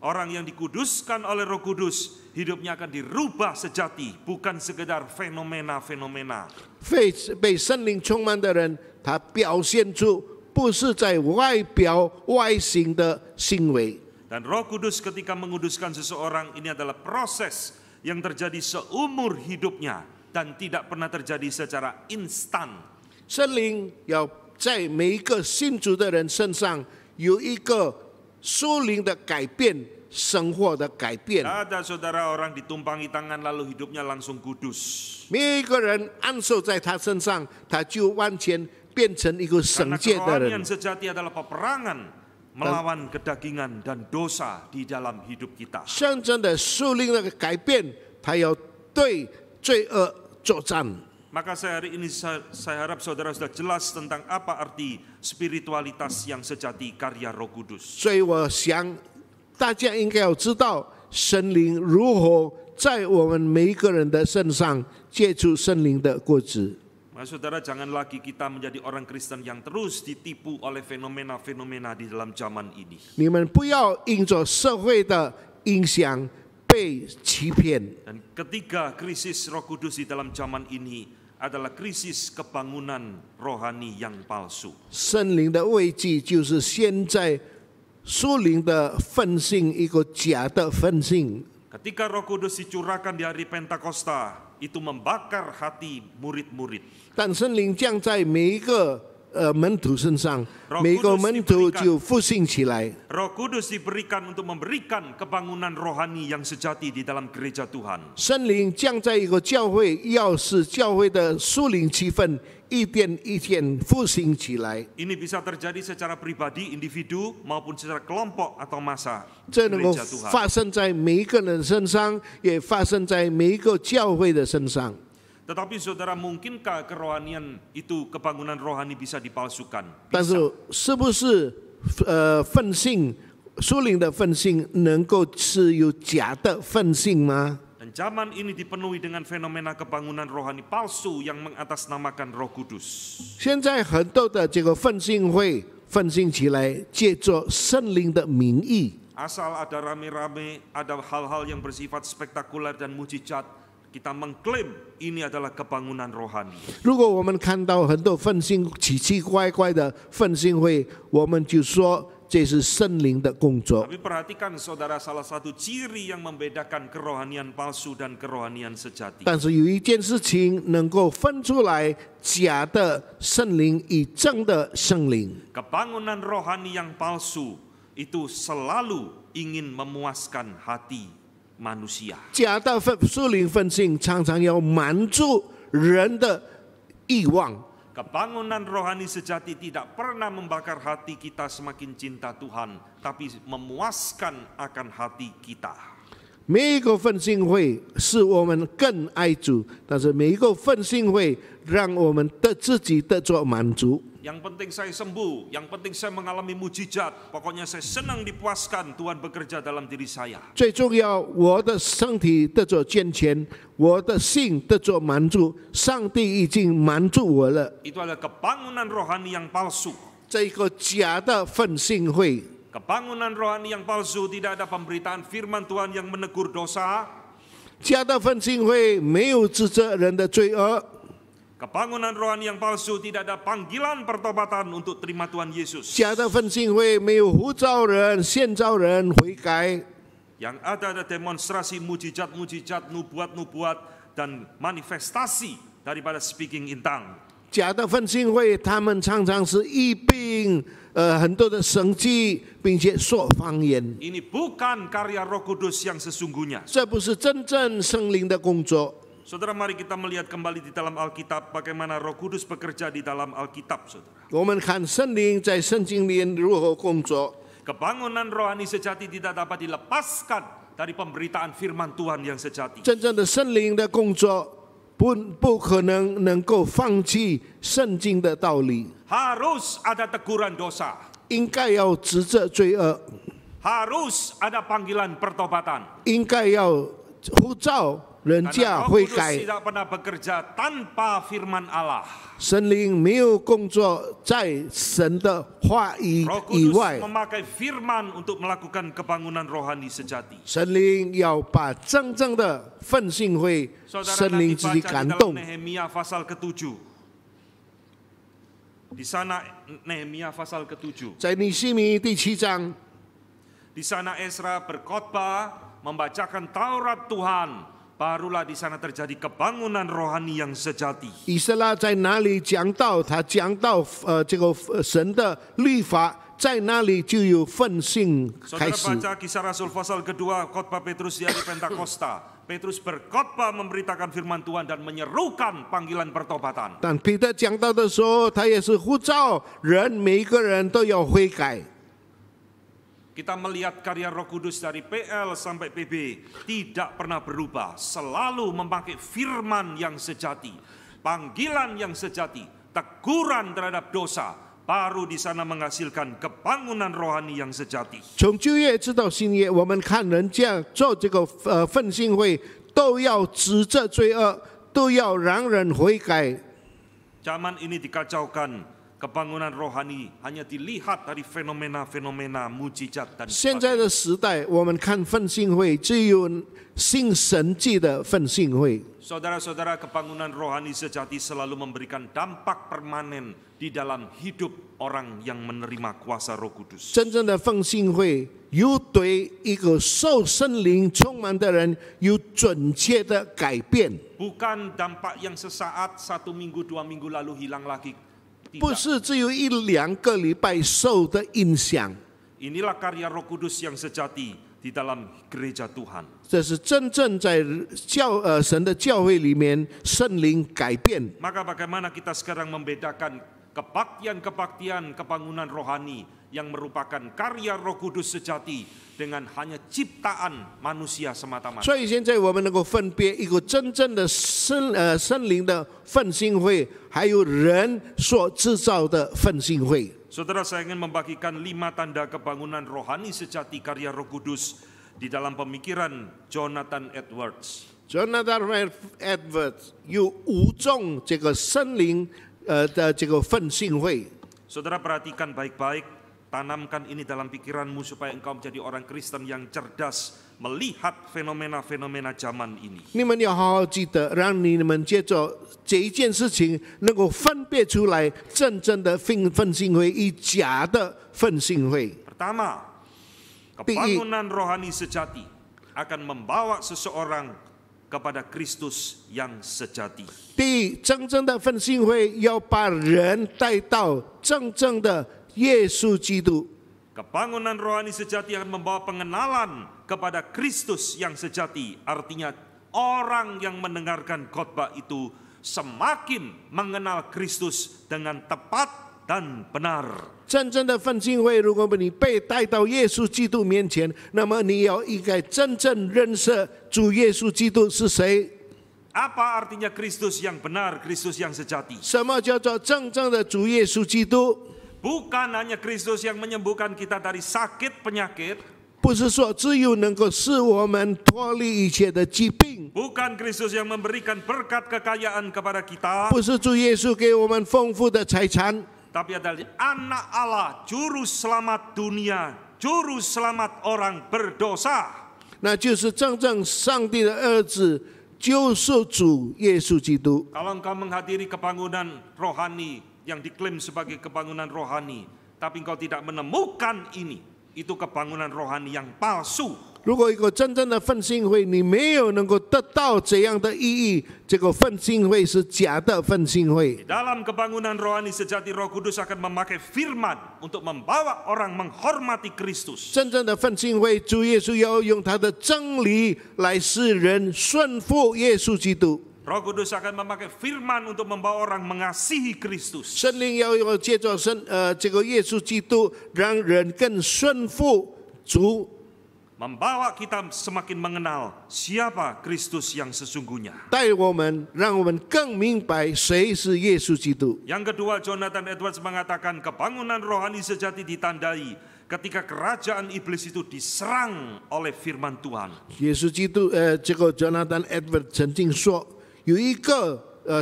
Orang yang dikuduskan oleh Roh Kudus, hidupnya akan dirubah sejati, bukan sekedar fenomena-fenomena. 被圣灵充满的人，他表现出不是在外表外形的行为。 Dan Roh Kudus ketika menguduskan seseorang, ini adalah proses yang terjadi seumur hidupnya dan tidak pernah terjadi secara instan. 圣灵要在每一个信主的人身上有一个属灵的改变，生活的改变。 Ada saudara orang ditumpangi tangan lalu hidupnya langsung kudus. 每一个人按手在他身上，他就完全变成一个 Karena 圣洁的 kerohanian 人。 sejati adalah peperangan melawan kedagingan dan dosa di dalam hidup kita. 真正的属灵的改变，他要对罪恶作战。Maka hari ini saya harap saudara sudah jelas tentang apa arti spiritualitas yang sejati karya Roh Kudus. 所以我想大家应该要知道神灵如何在我们每一个人的身上结出圣灵的果子。 Maka saudara, jangan lagi kita menjadi orang Kristen yang terus ditipu oleh fenomena-fenomena di dalam zaman ini. 你们不要因着社会的影响被欺骗。 Dan ketiga krisis Roh Kudus di dalam zaman ini adalah krisis kebangunan rohani yang palsu. 圣灵的危机就是现在属灵的分性，一个假的分性。 Ketika Roh Kudus dicurahkan di hari Pentakosta, itu membakar hati murid-murid. 但圣灵降在每一个门徒身上，每一个门徒就复兴起来。 Roh Kudus diberikan untuk memberikan kebangunan rohani yang sejati di dalam gereja Tuhan. 圣灵降在一个教会，要使教会的属灵气氛一点一点复兴起来。 Ini bisa terjadi secara pribadi, individu, maupun secara kelompok atau massa 这能够 gereja Tuhan. 发生在每一个人身上，也发生在每一个教会的身上。 Tetapi saudara, mungkinkah kerohanian itu, kebangunan rohani bisa dipalsukan? 但是是不是分性属灵的分性能够是有假的分性吗？ Dan zaman ini dipenuhi dengan fenomena kebangunan rohani palsu yang mengatasnamakan Roh Kudus. 现在很多的这个分性会分性起来，借着圣灵的名义， Asal ada rame-rame, ada hal-hal yang bersifat spektakuler dan mujizat, kita mengklaim ini adalah kebangunan rohani. 如果我们看到很多分性奇奇怪怪的分性会，我们就说这是圣灵的工作。 Tapi perhatikan saudara, salah satu ciri yang membedakan kerohanian palsu dan kerohanian sejati. 但是有一件事情能够分出来假的圣灵与真的圣灵。 Kebangunan rohani yang palsu itu selalu ingin memuaskan hati manusia. 假的属灵分性常常要满足人的欲望。 Kebangunan rohani sejati tidak pernah membakar hati kita semakin cinta Tuhan, tapi memuaskan akan hati kita. 每一个分性会使我们更爱主，但是每一个分性会让我们的自己得着满足。 Yang penting saya sembuh, yang penting saya mengalami mujizat, pokoknya saya senang dipuaskan Tuhan bekerja dalam diri saya. 最重要，我的身体得着健全，我的心得着满足，上帝已经满足我了。 Itu adalah kebangunan rohani yang palsu. 这个假的分性会， Kebangunan rohani yang palsu tidak ada pemberitaan firman Tuhan yang menegur dosa. 假的分性会没有指责人的罪恶。 Kebangunan rohani yang palsu tidak ada panggilan pertobatan untuk terima Tuhan Yesus. 假的分性会没有呼召人、先召人悔改。 Yang ada demonstrasi mujizat-mujizat, nubuat-nubuat, dan manifestasi daripada speaking in tongue. 假的分性会，他们常常是疫病，很多的神迹，并且说方言。 Ini bukan karya Roh Kudus yang sesungguhnya. 这不是真正圣灵的工作。 Saudara, mari kita melihat kembali di dalam Alkitab bagaimana Roh Kudus bekerja di dalam Alkitab, saudara. 我们看圣灵在圣经里如何工作。 Kebangunan rohani sejati tidak dapat dilepaskan dari pemberitaan firman Tuhan yang sejati. 真正的圣灵的工作，不可能够放弃圣经的道理， Harus ada teguran dosa. 应该要指责罪恶， Harus ada panggilan pertobatan. 应该要呼召人 Karena 家 Roh 悔 Kudus 改。 tidak pernah bekerja tanpa firman Allah. 神灵没有工作在神的话语 Roh 以 Kudus 外， memakai firman untuk melakukan kebangunan rohani sejati. 神灵要把真正的奋兴会 Saudara 神 nanti 灵自己 baca 感 di dalam 动。 Nehemia pasal ke-7. Di sana Nehemia pasal ke-7. 在尼希米第7章， Di sana Ezra berkhotbah membacakan Taurat Tuhan. Barulah di sana terjadi kebangunan rohani yang sejati. 以色列在哪里讲到他讲到这个神的律法，在那里就有奋兴开 Saudara 始。 baca Kisah Rasul pasal kedua, khotbah Petrus di hari Pentakosta. Petrus berkhotbah memberitakan firman Tuhan dan menyerukan panggilan pertobatan. 但彼得讲到的时候，他也是呼召人，每一个人都要悔改。 Kita melihat karya Roh Kudus dari PL sampai PB tidak pernah berubah, selalu memakai firman yang sejati. panggilan yang sejati, teguran terhadap dosa, baru di sana menghasilkan kebangunan rohani yang sejati. 从旧约直到新约，我们看人家做这个奋兴会，都要指责罪恶，都要让人悔改。 Zaman ini dikacaukan, kebangunan rohani hanya dilihat dari fenomena-fenomena mujizat dan 现在的时代，我们看奋兴会只有信神迹的奋兴会。 Saudara-saudara, kebangunan rohani sejati selalu memberikan dampak permanen di dalam hidup orang yang menerima kuasa Roh Kudus. 真正的奋兴会有对一个受圣灵充满的人有准确的改变， Bukan dampak yang sesaat, 1 minggu, 2 minggu lalu hilang lagi. 不 Tidak. 是只有1-2个礼拜受的影响。 Inilah karya Roh Kudus yang sejati di dalam gereja Tuhan. 这是真正在神的教会里面圣灵改变。 Maka bagaimana kita sekarang membedakan kebaktian-kebaktian kebangunan rohani yang merupakan karya Roh Kudus sejati dengan hanya ciptaan manusia semata-mata. 所以现在我们能够分别一个真正的圣灵的奋兴会，还有人所制造的奋兴会。 Saudara, saya ingin membagikan 5 tanda kebangunan rohani sejati karya Roh Kudus di dalam pemikiran Jonathan Edwards. Jonathan Edwards 有5种这个圣灵的这个奋兴会。 Saudara perhatikan baik-baik, tanamkan ini dalam pikiranmu supaya engkau menjadi orang Kristen yang cerdas melihat fenomena-fenomena zaman ini. 你们要好好记得，让你们借着这一件事情，能够分别出来真正的奋兴会与假的奋兴会。 Pertama, kebangunan rohani sejati akan membawa seseorang kepada Kristus yang sejati. 第一，真正的奋兴会要把人带到真正的耶稣基督。 Kebangunan rohani sejati akan membawa pengenalan kepada Kristus yang sejati. Artinya orang yang mendengarkan khotbah itu semakin mengenal Kristus dengan tepat dan benar. 真正的奋兴会，如果你被带到耶稣基督面前，那么你要应该真正认识主耶稣基督是谁。 Apa artinya Kristus yang benar, Kristus yang sejati? 什么叫做真正的主耶稣基督？ Bukan hanya Kristus yang menyembuhkan kita dari sakit penyakit. 不是说只有能够使我们脱离一切的疾病， Bukan Kristus yang memberikan berkat kekayaan kepada kita. 不是主耶稣给我们丰富的财产， Tapi adalah anak Allah, juru selamat dunia, juru selamat orang berdosa. 那就是真正上帝的儿子，救赎主耶稣基督。 Kalau engkau menghadiri kebangunan rohani yang diklaim sebagai kebangunan rohani, tapi engkau tidak menemukan ini, itu kebangunan rohani yang palsu. 如果一个真正的奋兴会，你没有能够得到这样的意义，这个奋兴会是假的奋兴会。 Dalam kebangunan rohani sejati, Roh Kudus akan memakai firman untuk membawa orang menghormati Kristus. 真正的奋兴会，主耶稣要用他的真理来使人顺服耶稣基督。 Roh Kudus akan memakai firman untuk membawa orang mengasihi Kristus. 圣灵要借着这个耶稣基督，让人更顺服主。 Membawa kita semakin mengenal siapa Kristus yang sesungguhnya. 带我们，让我们更明白谁是耶稣基督。 Yang kedua, Jonathan Edwards mengatakan kebangunan rohani sejati ditandai ketika kerajaan iblis itu diserang oleh firman Tuhan. 耶稣基督，这个 Jonathan Edwards 曾经说，有一个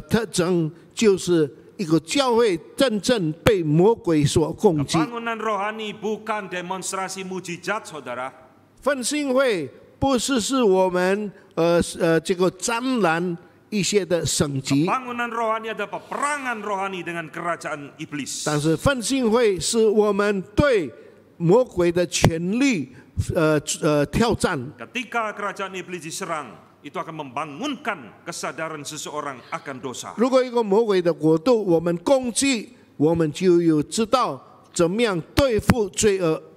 特征，就是一个教会真正被魔鬼所攻击。 Kebangunan rohani bukan demonstrasi mujizat, saudara. 奋兴会不是我们这个展览一些的神迹， Kebangunan rohani adalah peperangan rohani dengan kerajaan iblis. 但是奋兴会是我们对魔鬼的权力挑战。 Ketika kerajaan iblis diserang, itu akan membangunkan kesadaran seseorang akan dosa. 如果一个魔鬼的国度我们攻击，我们就有知道怎么样对付罪恶。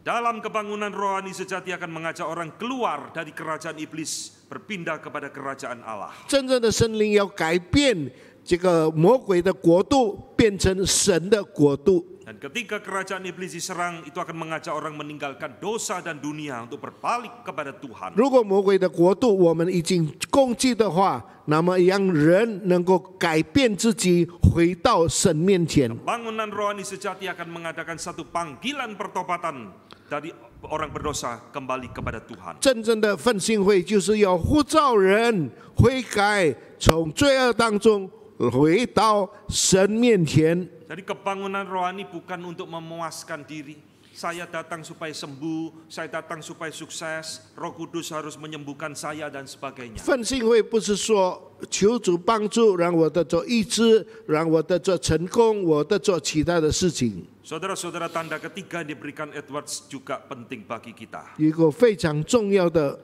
Dalam kebangunan rohani sejati akan mengajak orang keluar dari kerajaan iblis, berpindah kepada kerajaan Allah. 真正的圣灵要改变这个魔鬼的国度，变成神的国度。Dan ketika kerajaan iblis diserang, itu akan mengajak orang meninggalkan dosa dan dunia untuk berbalik kepada Tuhan. 如果魔鬼的国度我们已经攻击的话，那么让人能够改变自己，回到神面前。 Bangunan rohani sejati akan mengadakan satu panggilan pertobatan dari orang berdosa kembali kepada Tuhan. 真正的奋兴会就是要呼召人悔改，从罪恶当中回到神面前。 Jadi kebangunan rohani bukan untuk memuaskan diri. Saya datang supaya sembuh, saya datang supaya sukses, Roh Kudus harus menyembuhkan saya dan sebagainya. 奋兴会不是说求主帮助，让我得着医治，让我得着成功，我得着其他的事情。 Saudara-saudara, tanda ketiga yang diberikan Edwards juga penting bagi kita. 一个非常重要的，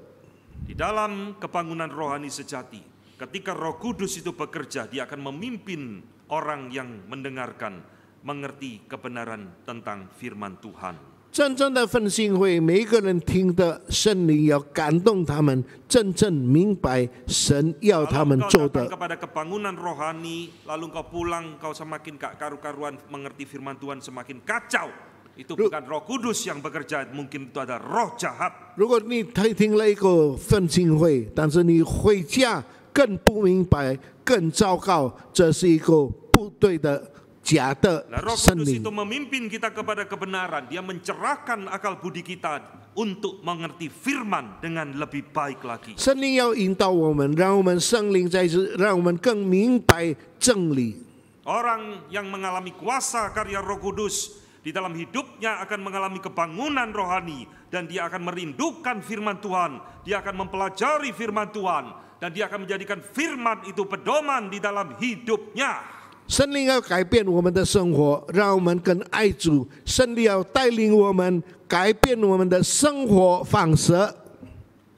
Di dalam kebangunan rohani sejati, ketika Roh Kudus itu bekerja, dia akan memimpin orang yang mendengarkan, mengerti kebenaran tentang firman Tuhan. 真正的奋兴会，每一个人听的圣灵要感动他们，真正明白神要他们 Kalau 做 engkau datang 的。 kepada kebangunan rohani, lalu engkau pulang, engkau semakin gak karu-karuan mengerti firman Tuhan, semakin kacau. Itu bukan Roh Kudus yang bekerja, mungkin itu ada roh jahat. 如果你听了一个奋兴会，但是你回家更不明白，更糟糕，这是一个不对的、假的 Nah, Roh 圣 Kudus 灵 itu。 memimpin kita kepada kebenaran. Dia mencerahkan akal budi kita untuk mengerti firman dengan lebih baik lagi. 圣灵要引导我们，让我们圣灵在这，让我们更明白真理。 Orang yang mengalami kuasa karya Roh Kudus di dalam hidupnya akan mengalami kebangunan rohani dan dia akan merindukan firman Tuhan, dia akan mempelajari firman Tuhan dan dia akan menjadikan firman itu pedoman di dalam hidupnya. 圣灵要改变我们的生活，让我们更爱主。圣灵要带领我们改变我们的生活方式。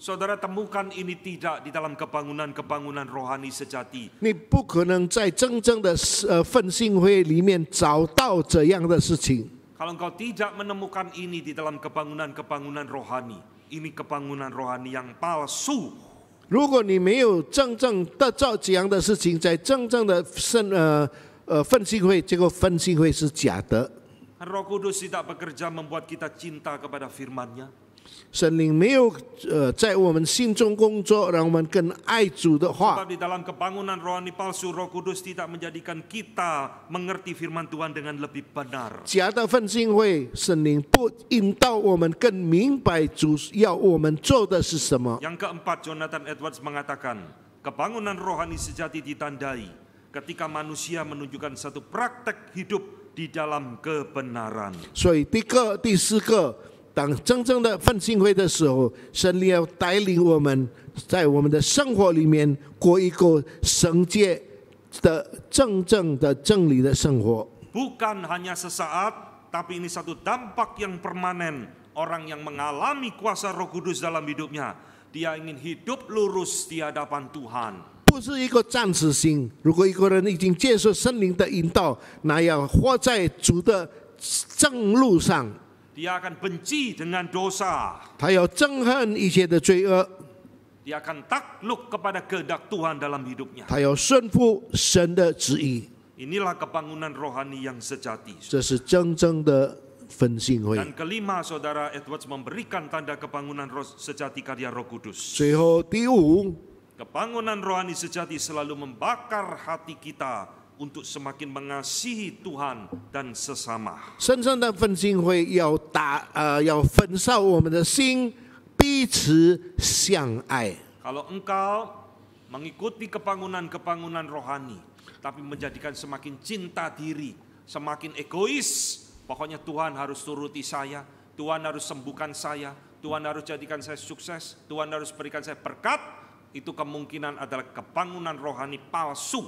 Saudara temukan ini tidak di dalam kebangunan-kebangunan rohani sejati. 你不可能在真正的奋兴会里面找到这样的事情。 Kalau engkau tidak menemukan ini di dalam kebangunan-kebangunan rohani, ini kebangunan rohani yang palsu. 如果你没有真正得到这样的事情，在真正的奋兴会，这个奋兴会是假的。 Roh Kudus tidak bekerja membuat kita cinta kepada firman-Nya. 圣灵没有在我们心中工作，让我们更爱主的话。 Sebab di dalam kebangunan rohani palsu, Roh Kudus tidak menjadikan kita mengerti firman Tuhan dengan lebih benar. 假的奋兴会，圣灵不引导我们更明白主要我们做的是什么。 Yang keempat, Jonathan Edwards mengatakan, kebangunan rohani sejati ditandai ketika manusia menunjukkan satu praktek hidup di dalam kebenaran. 所以第四个，当真正的奋兴会的时候，圣灵要带领我们在我们的生活里面过一个圣洁的真正的真理的生活。 Bukan hanya sesaat, tapi ini satu dampak yang permanen. Orang yang mengalami kuasa Roh Kudus dalam hidupnya, dia ingin hidup lurus di hadapan Tuhan. 不是一个暂时性。如果一个人已经接受圣灵的引导，那要活在主的正路上， Dia akan benci dengan dosa. 他要憎恨一切的罪恶， Dia akan takluk kepada kehendak Tuhan dalam hidupnya. 他要顺服神的旨意。 Inilah kebangunan rohani yang sejati. 这是真正的奋兴会。 Dan kelima, Saudara Edwards memberikan tanda kebangunan sejati karya Roh Kudus. 最后第五， Kebangunan rohani sejati selalu membakar hati kita untuk semakin mengasihi Tuhan dan sesama. 真正的奋兴会要焚烧我们的心，彼此相爱。 Kalau engkau mengikuti kebangunan-kebangunan rohani, tapi menjadikan semakin cinta diri, semakin egois, pokoknya Tuhan harus turuti saya, Tuhan harus sembuhkan saya, Tuhan harus jadikan saya sukses, Tuhan harus berikan saya berkat, itu kemungkinan adalah kebangunan rohani palsu.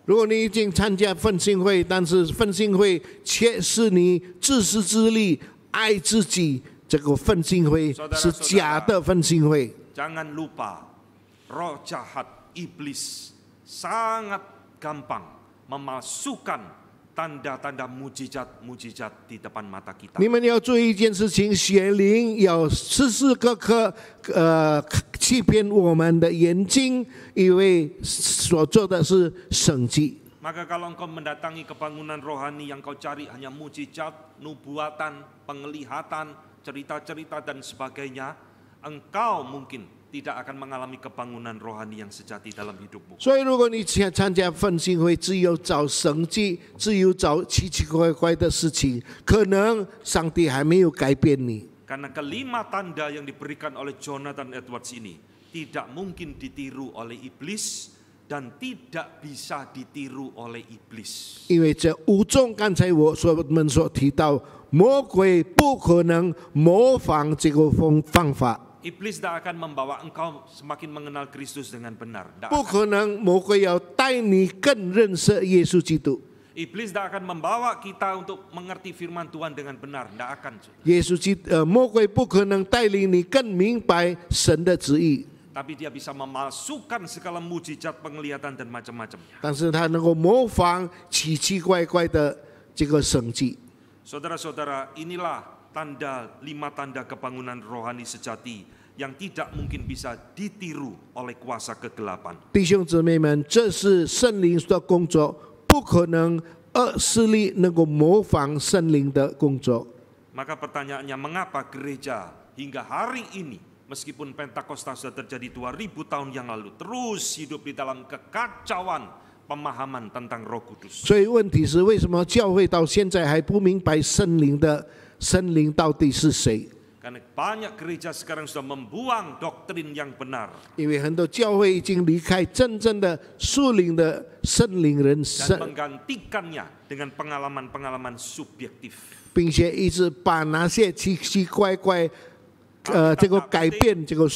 如果你已经参加奋兴会，但是奋兴会却是你自私自利、爱自己，这个奋兴会是假的奋兴会。 Jangan lupa, roh jahat, iblis sangat gampang memalsukan tanda-tanda mujizat-mujizat di depan mata kita. 你们要注意一件事情，邪灵要时时刻刻欺骗我们的眼睛，以为所做的是神迹。Maka kalau engkau mendatangi kebangunan rohani yang kau cari hanya mujizat, nubuatan, penglihatan, cerita-cerita dan sebagainya, engkau mungkin tidak akan mengalami kebangunan rohani yang sejati dalam hidupmu. 所以，如果你参加奋兴会，只有找神迹，只有找奇奇怪怪的事情，可能上帝还没有改变你。 Karena kelima tanda yang diberikan oleh Jonathan Edwards ini tidak mungkin ditiru oleh iblis dan tidak bisa ditiru oleh iblis. 因为这五种刚才我们所提到，魔鬼不可能模仿这个方法， Iblis tidak akan membawa engkau semakin mengenal Kristus dengan benar. 不可能魔鬼要带你更认识耶稣基督。 Iblis tidak akan membawa kita untuk mengerti firman Tuhan dengan benar. Tidak akan. 魔鬼不可能带领你更明白神的旨意。 Tapi dia bisa memalsukan segala mujizat, penglihatan dan macam-macamnya. 但是他能够模仿奇奇怪怪的这个神迹。 Saudara-saudara, inilah lima tanda kebangunan rohani sejati yang tidak mungkin bisa ditiru oleh kuasa kegelapan. 弟兄姊妹们，这是圣灵的工作，不可能恶势力能够模仿圣灵的工作。 Maka pertanyaannya, mengapa gereja hingga hari ini, meskipun Pentakosta sudah terjadi 2000 tahun yang lalu, terus hidup di dalam kekacauan pemahaman tentang Roh Kudus? 所以问题是，为什么教会到现在还不明白圣灵到底是谁？ Karena banyak gereja sekarang sudah membuang doktrin yang benar 因为很多教会已经离开真正的属灵的圣灵人 dan menggantikannya dengan pengalaman-pengalaman subjektif. 并且一直把那些奇奇怪怪，这个改变这个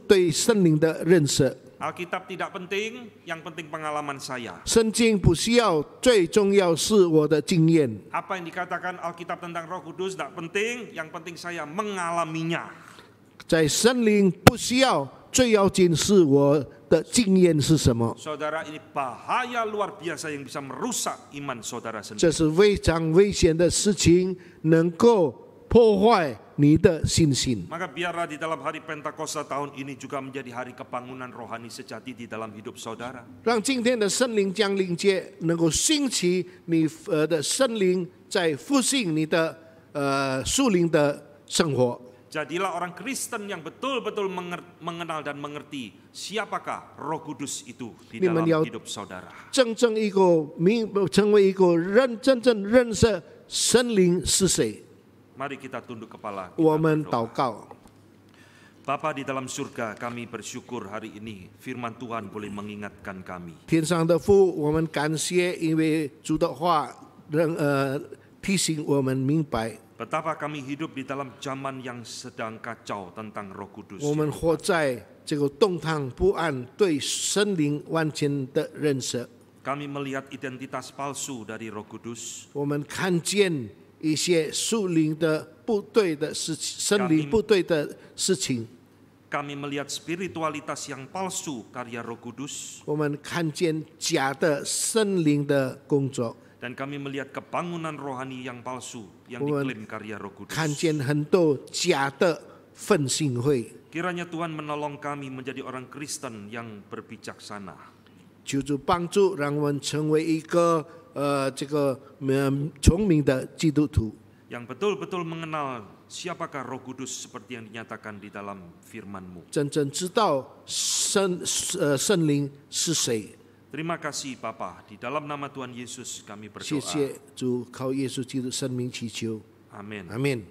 对圣灵的认识。 Alkitab tidak penting, yang penting pengalaman saya. 圣经不需要，最重要是我的经验。 Apa yang dikatakan Alkitab tentang Roh Kudus tidak penting, yang penting saya mengalaminya. 在圣灵不需要，最要紧是我的经验是什么。 Saudara, ini bahaya luar biasa yang bisa merusak iman saudara 这 sendiri. 是非常危险的事情，能够破坏你的信心。 Maka biarlah di dalam hari Pentakosta tahun ini juga menjadi hari kebangunan rohani sejati di dalam hidup saudara. 让今天的圣灵降临节能够兴起你的圣灵，在复兴你的属灵的生活。 Jadilah orang Kristen yang betul-betul mengenal dan mengerti siapakah Roh Kudus itu di dalam hidup saudara. 真正成为一个真正认识圣灵是谁。 Mari kita tunduk kepala. 我们祷告。 Bapa di dalam surga, kami bersyukur hari ini firman Tuhan boleh mengingatkan kami. 天上的父，我们感谢，因为主的话提醒我们明白。 Betapa kami hidup di dalam zaman yang sedang kacau tentang Roh Kudus. 我们活在这个动荡不安，对圣灵完全的认识。 Kami melihat identitas palsu dari Roh Kudus. 我们看见一些属灵的不对的事情，圣灵不对的事情。 Kami melihat spiritualitas yang palsu karya Roh Kudus. 我们看见假的圣灵的工作。 Dan kami melihat kebangunan rohani yang palsu yang diklaim karya Roh Kudus. 看见很多假的奋兴会。 Kiranya Tuhan menolong kami menjadi orang Kristen yang berbijaksana. 求主帮助，让我们成为一个聪明的基督徒， Yang betul-betul mengenal siapakah Roh Kudus seperti yang dinyatakan di dalam firman-Mu. 真正知道圣灵是谁。 Terima kasih Bapa, di dalam nama Tuhan Yesus kami 谢 berdoa. 谢主，靠耶稣基督圣名祈求， Amin. 阿门。